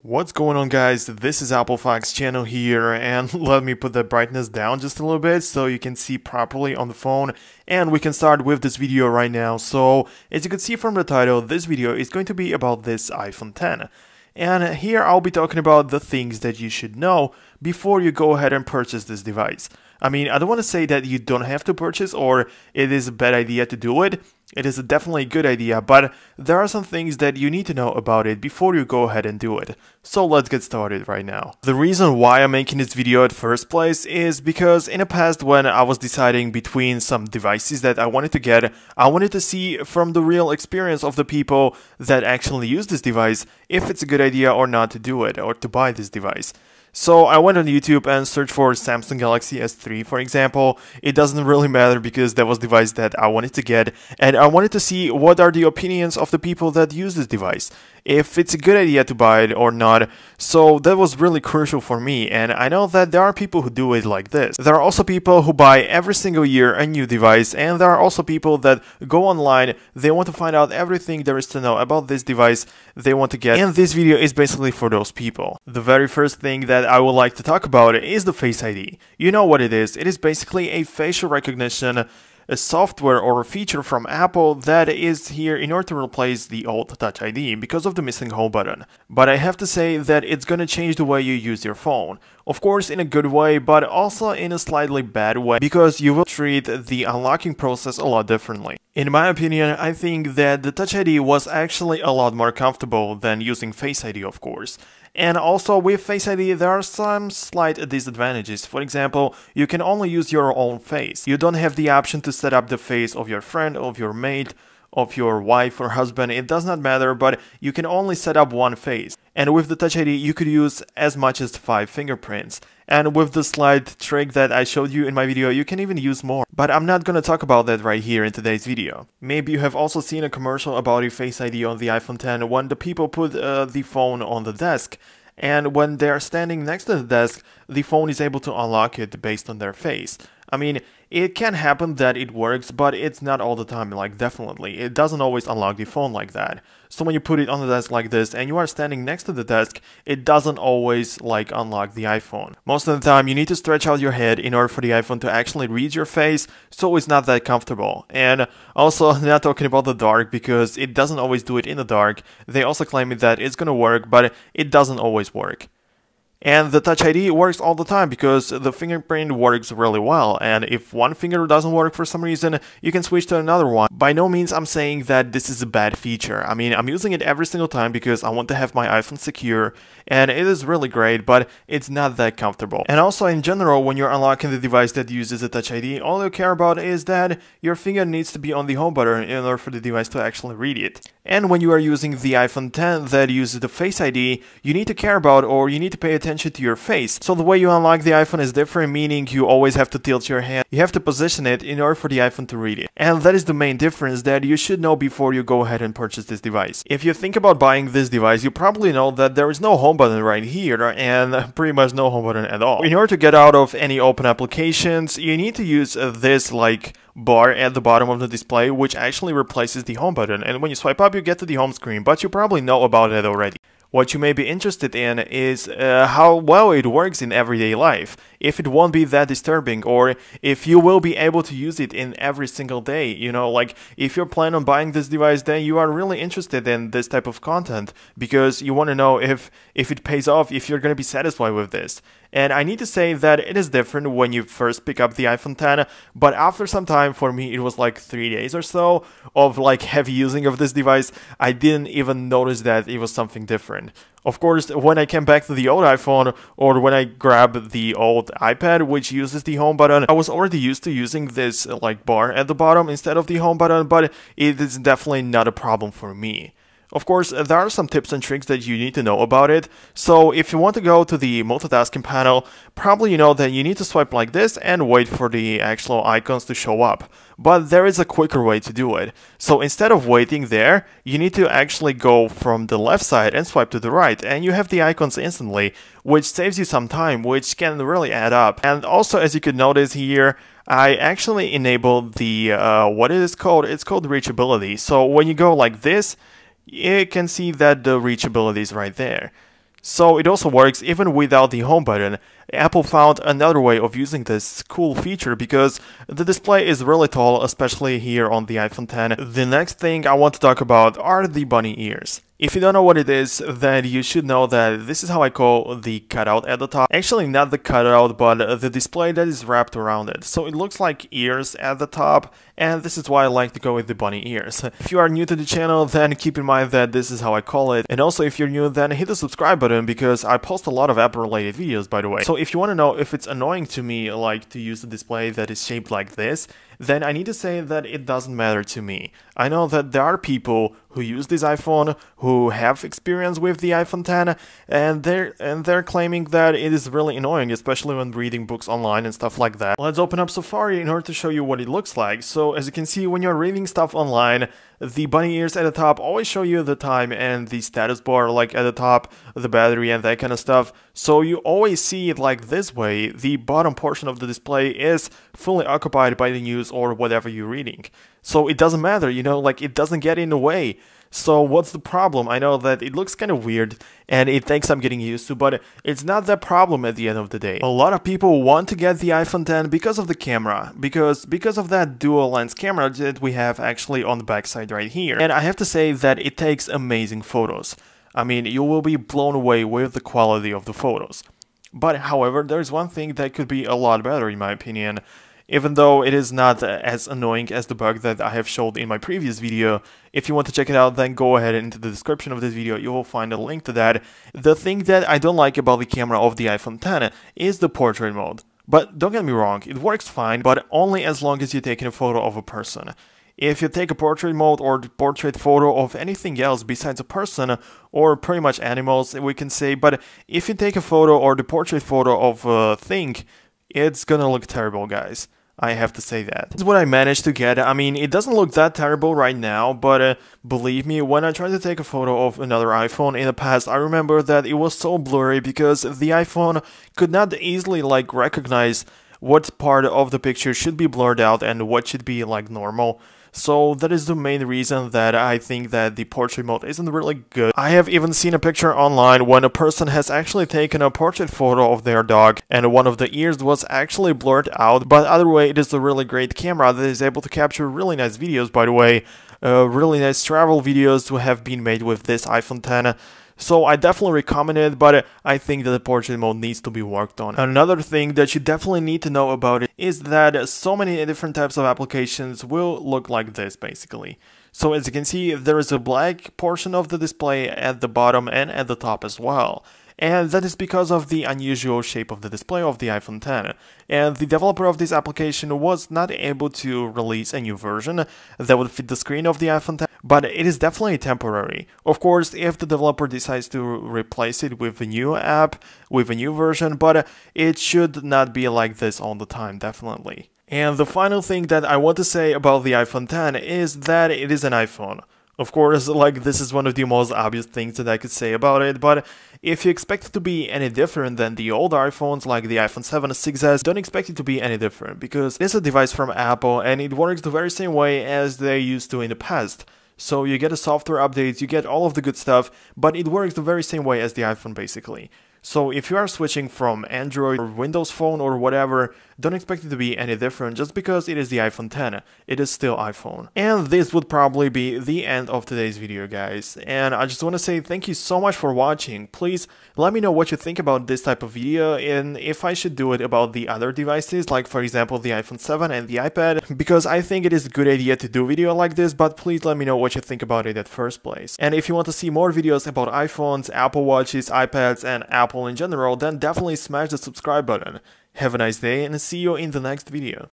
What's going on, guys? This is Apple Fox channel here, and let me put the brightness down just a little bit so you can see properly on the phone, and we can start with this video right now. So as you can see from the title, this video is going to be about this iPhone X. And here I'll be talking about the things that you should know before you go ahead and purchase this device. I mean, I don't want to say that you don't have to purchase or it is a bad idea to do it. It is definitely a good idea, but there are some things that you need to know about it before you go ahead and do it. So let's get started right now. The reason why I'm making this video at first place is because in the past when I was deciding between some devices that I wanted to get, I wanted to see from the real experience of the people that actually use this device if it's a good idea or not to do it or to buy this device. So I went on YouTube and searched for Samsung Galaxy S3, for example. It doesn't really matter because that was the device that I wanted to get, and I wanted to see what are the opinions of the people that use this device, if it's a good idea to buy it or not. So that was really crucial for me, and I know that there are people who do it like this. There are also people who buy every single year a new device, and there are also people that go online, they want to find out everything there is to know about this device they want to get, and this video is basically for those people. The very first thing that I would like to talk about is the Face ID. You know what it is. It is basically a facial recognition, a software or a feature from Apple that is here in order to replace the old Touch ID because of the missing home button. But I have to say that it's gonna change the way you use your phone. Of course in a good way, but also in a slightly bad way, because you will treat the unlocking process a lot differently. In my opinion, I think that the Touch ID was actually a lot more comfortable than using Face ID, of course. And also with Face ID there are some slight disadvantages. For example, you can only use your own face. You don't have the option to set up the face of your friend, of your mate, of your wife or husband. It does not matter, but you can only set up one face. And with the Touch ID you could use as much as 5 fingerprints. And with the slight trick that I showed you in my video, you can even use more. But I'm not gonna talk about that right here in today's video. Maybe you have also seen a commercial about a Face ID on the iPhone X when the people put the phone on the desk. And when they're standing next to the desk, the phone is able to unlock it based on their face. I mean, it can happen that it works, but it's not all the time, like definitely. It doesn't always unlock the phone like that. So when you put it on the desk like this and you are standing next to the desk, it doesn't always like unlock the iPhone. Most of the time you need to stretch out your head in order for the iPhone to actually read your face, so it's not that comfortable. And also, not talking about the dark, because it doesn't always do it in the dark. They also claim that it's gonna work, but it doesn't always work. And the Touch ID works all the time because the fingerprint works really well, and if one finger doesn't work for some reason, you can switch to another one. By no means I'm saying that this is a bad feature. I mean, I'm using it every single time because I want to have my iPhone secure, and it is really great, but it's not that comfortable. And also in general, when you're unlocking the device that uses the Touch ID, all you care about is that your finger needs to be on the home button in order for the device to actually read it. And when you are using the iPhone X that uses the Face ID, you need to care about, or you need to pay attention to your face. So the way you unlock the iPhone is different, meaning you always have to tilt your hand. You have to position it in order for the iPhone to read it. And that is the main difference that you should know before you go ahead and purchase this device. If you think about buying this device, you probably know that there is no home button right here, and pretty much no home button at all. In order to get out of any open applications, you need to use this like bar at the bottom of the display, which actually replaces the home button, and when you swipe up you get to the home screen, but you probably know about it already. What you may be interested in is how well it works in everyday life, if it won't be that disturbing, or if you will be able to use it in every single day. You know, like if you're planning on buying this device, then you are really interested in this type of content because you want to know if it pays off, if you're going to be satisfied with this. And I need to say that it is different when you first pick up the iPhone X, but after some time, for me it was like 3 days or so of like heavy using of this device, I didn't even notice that it was something different. Of course, when I came back to the old iPhone, or when I grabbed the old iPad which uses the home button, I was already used to using this like bar at the bottom instead of the home button, but it is definitely not a problem for me. Of course, there are some tips and tricks that you need to know about it. So if you want to go to the multitasking panel, probably you know that you need to swipe like this and wait for the actual icons to show up. But there is a quicker way to do it. So instead of waiting there, you need to actually go from the left side and swipe to the right, and you have the icons instantly, which saves you some time, which can really add up. And also, as you could notice here, I actually enabled the, what it is called? It's called reachability. So when you go like this, you can see that the reachability is right there. So it also works even without the home button. Apple found another way of using this cool feature because the display is really tall, especially here on the iPhone X. The next thing I want to talk about are the bunny ears. If you don't know what it is, then you should know that this is how I call the cutout at the top. Actually, not the cutout, but the display that is wrapped around it. So it looks like ears at the top, and this is why I like to go with the bunny ears. If you are new to the channel, then keep in mind that this is how I call it. And also, if you're new, then hit the subscribe button because I post a lot of Apple-related videos, by the way. So if you want to know if it's annoying to me, like, to use a display that is shaped like this, then I need to say that it doesn't matter to me. I know that there are people who use this iPhone, who have experience with the iPhone X, and they're claiming that it is really annoying, especially when reading books online and stuff like that. Let's open up Safari in order to show you what it looks like. So as you can see, when you're reading stuff online, the bunny ears at the top always show you the time and the status bar like at the top, the battery and that kind of stuff. So you always see it like this way. The bottom portion of the display is fully occupied by the news or whatever you're reading. So it doesn't matter, you know, like it doesn't get in the way. So what's the problem? I know that it looks kind of weird and it takes some getting used to, but it's not that problem at the end of the day. A lot of people want to get the iPhone X because of the camera, because of that dual lens camera that we have actually on the backside right here. And I have to say that it takes amazing photos. I mean, you will be blown away with the quality of the photos. But however, there's one thing that could be a lot better in my opinion. Even though it is not as annoying as the bug that I have showed in my previous video. If you want to check it out, then go ahead into the description of this video, you will find a link to that. The thing that I don't like about the camera of the iPhone X is the portrait mode. But don't get me wrong, it works fine, but only as long as you're taking a photo of a person. If you take a portrait mode or portrait photo of anything else besides a person, or pretty much animals, we can say, but if you take a photo or the portrait photo of a thing, it's gonna look terrible, guys. I have to say that. This is what I managed to get. I mean, it doesn't look that terrible right now, but believe me, when I tried to take a photo of another iPhone in the past, I remember that it was so blurry because the iPhone could not easily like recognize what part of the picture should be blurred out and what should be like normal. So that is the main reason that I think that the portrait mode isn't really good. I have even seen a picture online when a person has actually taken a portrait photo of their dog and one of the ears was actually blurred out, but either way it is a really great camera that is able to capture really nice videos, by the way. Really nice travel videos have been made with this iPhone X. So I definitely recommend it, but I think that the portrait mode needs to be worked on. Another thing that you definitely need to know about it is that so many different types of applications will look like this basically. So as you can see, there is a black portion of the display at the bottom and at the top as well. And that is because of the unusual shape of the display of the iPhone X. And the developer of this application was not able to release a new version that would fit the screen of the iPhone X, but it is definitely temporary. Of course, if the developer decides to replace it with a new app, with a new version, but it should not be like this all the time, definitely. And the final thing that I want to say about the iPhone X is that it is an iPhone. Of course, like, this is one of the most obvious things that I could say about it, but if you expect it to be any different than the older iPhones like the iPhone 7 or 6s, don't expect it to be any different, because it's a device from Apple and it works the very same way as they used to in the past. So you get the software updates, you get all of the good stuff, but it works the very same way as the iPhone basically. So if you are switching from Android or Windows Phone or whatever, don't expect it to be any different just because it is the iPhone X. It is still iPhone. And this would probably be the end of today's video, guys. And I just want to say thank you so much for watching. Please let me know what you think about this type of video and if I should do it about the other devices, like for example the iPhone 7 and the iPad, because I think it is a good idea to do a video like this, but please let me know what you think about it at first place. And if you want to see more videos about iPhones, Apple Watches, iPads, and Apple in general, then definitely smash the subscribe button. Have a nice day and see you in the next video.